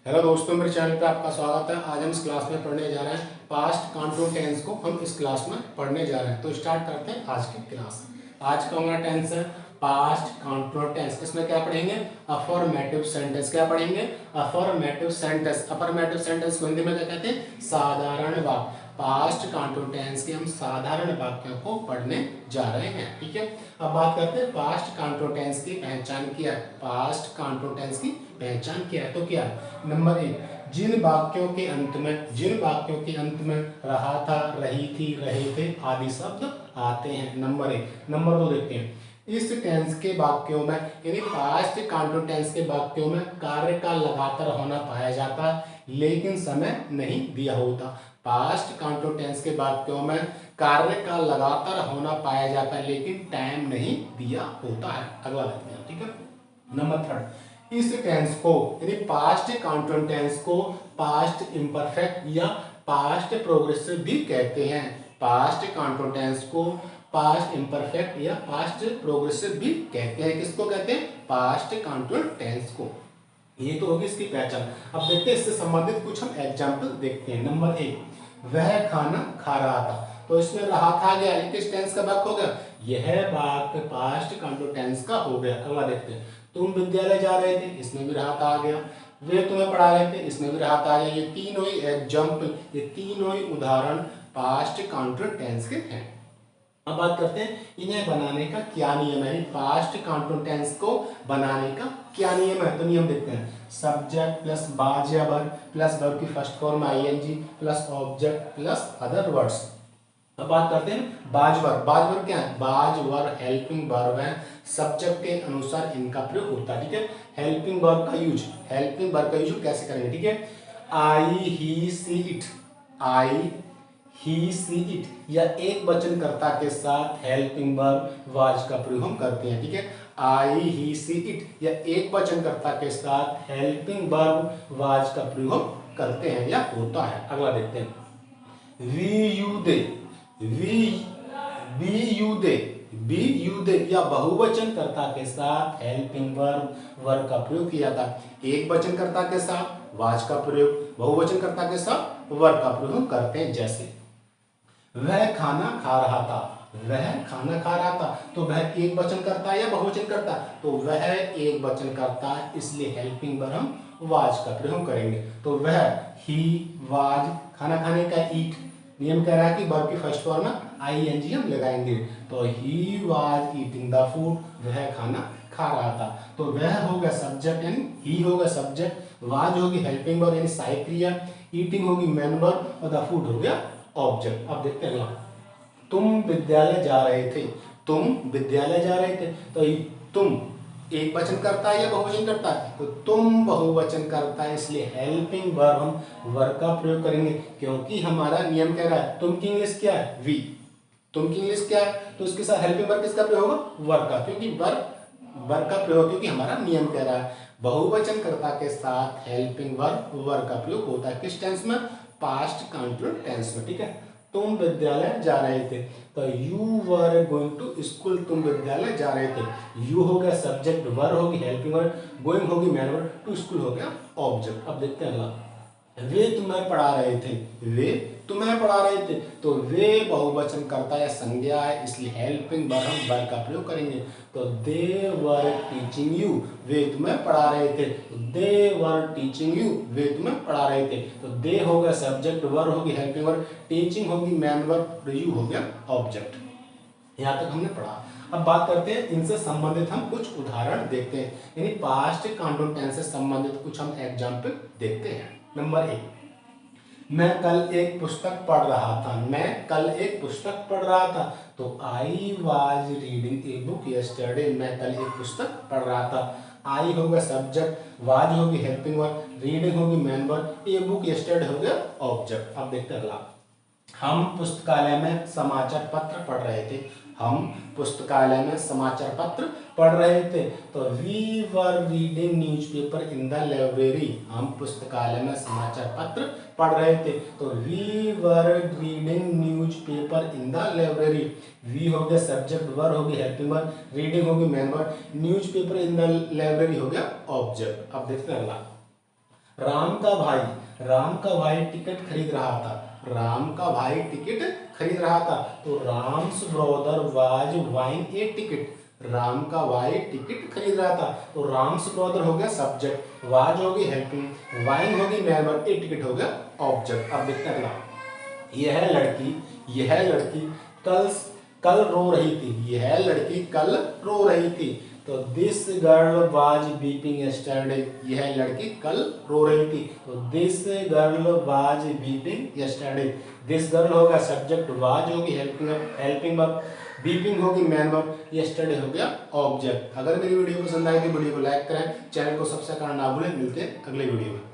Hello दोस्तों, मेरे channel पे आपका स्वागत है। आज हम इस क्लास में पढ़ने जा रहे हैं पास्ट कंटिन्यूस टेंस को हम इस क्लास में पढ़ने जा रहे हैं। तो स्टार्ट करते हैं आज की क्लास। आज का हमारा टेंस है पास्ट कंटिन्यूस टेंस। इसमें क्या पढ़ेंगे? Affirmative sentence. क्या पढ़ेंगे? Affirmative sentence. अफर्मेटिव सेंटेंस को हिंदी में क्या कहते हैं? साधारण वाक्य। पास्ट कंटिन्यूस टेंस के हम साधारण वाक्यों को पढ़ने जा रहे हैं। ठीक है, अब बात करते हैं पास्ट कंटिन्यूस टेंस की पहचान क्या है। पास्ट कंटिन्यूस टेंस की पहचान क्या है? तो क्या है? नंबर 1, जिन वाक्यों के अंत में रहा था, रही थी, रहे थे आदि शब्द आते हैं। नंबर 1। नंबर 2 देखते हैं। इस टेंस के वाक्यों में यानी पास्ट कंटिन्यूस टेंस के वाक्यों में कार्य का लगातार होना पाया जाता है लेकिन समय नहीं दिया होता। पास्ट कंटिन्यूस टेंस के वाक्यों में कार्य का लगातार होना पाया जाता है लेकिन टाइम नहीं दिया होता है। अगला देखते हैं। ठीक है, नंबर 3, इस टेंस को यानी पास्ट कंटिन्यूस टेंस को पास्ट इम्परफेक्ट या पास्ट प्रोग्रेसिव भी कहते हैं। पास्ट कंटिन्यूस टेंस को पास्ट इम्परफेक्ट या पास्ट प्रोग्रेसिव भी कहते हैं। किसको कहते हैं? पास्ट कंटिन्यूस टेंस को। ये तो होगी इसकी पहचान। अब देखते हैं इससे संबंधित कुछ हम एग्जाम्पल देखते हैं। नंबर 1, वह खाना खा रहा था। तो इसमें रहा था गया, किस टेंस का वाक्य हो गया? यह वाक्य पास्ट कंटिन्यूस टेंस का हो गया। अगला देखते हैं। तुम विद्यालय जा रहे थे, इसमें भी रहा था आ गया। वे तुम्हें पढ़ा रहे थे, इसमें भी रहा था आ गया। ये तीनों ही एग्जाम्पल, ये तीनों ही उदाहरण पास्ट कंटिन्यूस टेंस के हैं। अब बात करते हैं इन्हें बनाने का क्या नियम है। पास्ट कंटिन्यूस टेंस को बनाने का क्या नियम है? तो नियम देखते हैं। सब्जेक्ट प्लस बाज या वर्ब प्लस वर्ब की first form ING plus object plus other words. अब बात करते हैं बाज वर्ब। बाज वर्ब क्या है? बाज वर्ब हेल्पिंग वर्ब है, सब्जेक्ट के अनुसार इनका प्रयोग होता है। ठीक है, हेल्पिंग वर्ब का यूज कैसे करेंगे? ठीक है, आई ही see it, I he see it या एक वचनकर्ता के साथ हेल्पिंग वर्ब वाज का प्रयोग हम करते हैं। ठीक है, आई ही सी इट या एक वचनकर्ता के साथ हेल्पिंग वर्ब वाज का प्रयोग हम करते हैं या होता है। अगला देखते हैं। We you they, B you they या बहुवचनकर्ता के साथ हेल्पिंग वर्ब का प्रयोग किया था। एक वचनकर्ता के साथ वाज का प्रयोग, बहुवचनकर्ता के साथ वर्ब का प्रयोग करते हैं। जैसे वह खाना खा रहा था, वह खाना खा रहा था। तो वह एक वचन करता है या बहुवचन करता? तो वह एक वचन करता है, इसलिए हेल्पिंग वर्ब हम वाज का प्रयोग करेंगे। तो वह, ही, वाज, खाना खाने का ईट, नियम कह रहा है कि वर्ब की फर्स्ट फॉर्म में आईएनजी हम लगाएंगे। तो he was eating the food, वह खाना खा रहा था। तो वह हो गया सब्जेक्ट यानी ही होगा सब्जेक्ट, वाज होगी हेल्पिंग वर्ब यानी सहायक क्रिया, ईटिंग होगी मेन वर्ब और द फूड हो गया ऑब्जेक्ट। अब देखते हैं तुम विद्यालय जा रहे थे, तुम विद्यालय जा रहे थे। तो तुम एक वचन करता है या बहुवचन करता है? तो तुम बहुवचन करता है, इसलिए हेल्पिंग वर्ब हम वर्ब का प्रयोग करेंगे क्योंकि हमारा नियम कह रहा है तुम की इंग्लिश क्या है? वी। तुम की इंग्लिश क्या है? तो इसके साथ हेल्पिंग वर्ब किसका प्रयोग होगा? वर्ब का, क्योंकि वर्ब का प्रयोग क्योंकि हमारा नियम कह रहा है बहुवचन कर्ता के साथ हेल्पिंग वर्ब का प्रयोग होता है। किस टेंस में? पास्ट कंटिन्यूस टेंस में। ठीक है, तुम विद्यालय जा रहे थे। तो you were going to school, तुम विद्यालय जा रहे थे। यू हो गया सब्जेक्ट, वर होगी हेल्पिंग वर्ब, गोइंग होगी मेन वर्ब, टू स्कूल हो गया ऑब्जेक्ट। अब देखते हैं अगला। वे तुम्हें पढ़ा रहे थे, वे तुम्हें पढ़ा रहे थे। तो वे बहुवचन करता है, संज्ञा है, इसलिए हेल्पिंग वर्ब हम वर्ब का प्रयोग करेंगे। तो दे वर टीचिंग यू, वे तुम्हें पढ़ा रहे थे। दे वर टीचिंग यू, वे तुम्हें पढ़ा रहे थे। तो दे होगा सब्जेक्ट, वर होगी हेल्पिंग वर्ब, टीचिंग होगी मेन वर्ब, यू हो गया ऑब्जेक्ट। यहाँ तक हमने पढ़ा। अब बात करते हैं इनसे संबंधित हम कुछ उदाहरण देखते हैं, यानी पास्ट कंटिन्यूस टेंस से संबंधित कुछ हम एग्जाम्पल देखते हैं। नंबर 1, मैं कल एक पुस्तक पढ़ रहा था, मैं कल एक पुस्तक पढ़ रहा था। तो I was reading a book yesterday, मैं कल एक पुस्तक पढ़ रहा था। आई होगा सब्जेक्ट, वाज होगी हेल्पिंग वर्ब, रीडिंग होगी main verb, a book yesterday हो गया ऑब्जेक्ट। अब देखते हैं अगला। हम पुस्तकालय में समाचार पत्र पढ़ रहे थे, हम पुस्तकालय में समाचार पत्र पढ़ रहे थे। तो we were reading newspaper in the library, हम पुस्तकालय में समाचार पत्र पढ़ रहे थे। तो we were reading newspaper in the library, we हो गया सब्जेक्ट, वर होगी हेल्पिंग वर्ब, रीडिंग होगी main verb, newspaper in the library हो गया ऑब्जेक्ट। अब देखते हैं अगला। राम का भाई टिकट खरीद रहा था। राम का भाई टिकट खरीद रहा था, तो Ram's brother was buying A ticket. Ram का भाई टिकट खरीद रहा था, तो राम्स ब्रदर हो गया सब्जेक्ट, वाज होगी हेल्पिंग, बाइंग होगी मैन वर्ब, ए टिकट हो गया ऑब्जेक्ट। अब देखते हैं अगला, यह लड़की कल कल रो रही थी। यह लड़की कल रो रही थी, तो this girl was weeping yesterday. यह लड़की कल रो रही थी, तो this girl was weeping yesterday. This girl होगा सब्जेक्ट, वाज होगी हेल्पिंग वर्ब, वीपिंग होगी मैन वर्ब, यस्टरडे हो गया ऑब्जेक्ट। अगर मेरी वीडियो पसंद आई तो वीडियो को लाइक करें, चैनल को सब्सक्राइब करना ना भूलें। मिलते हैं अगले वीडियो में।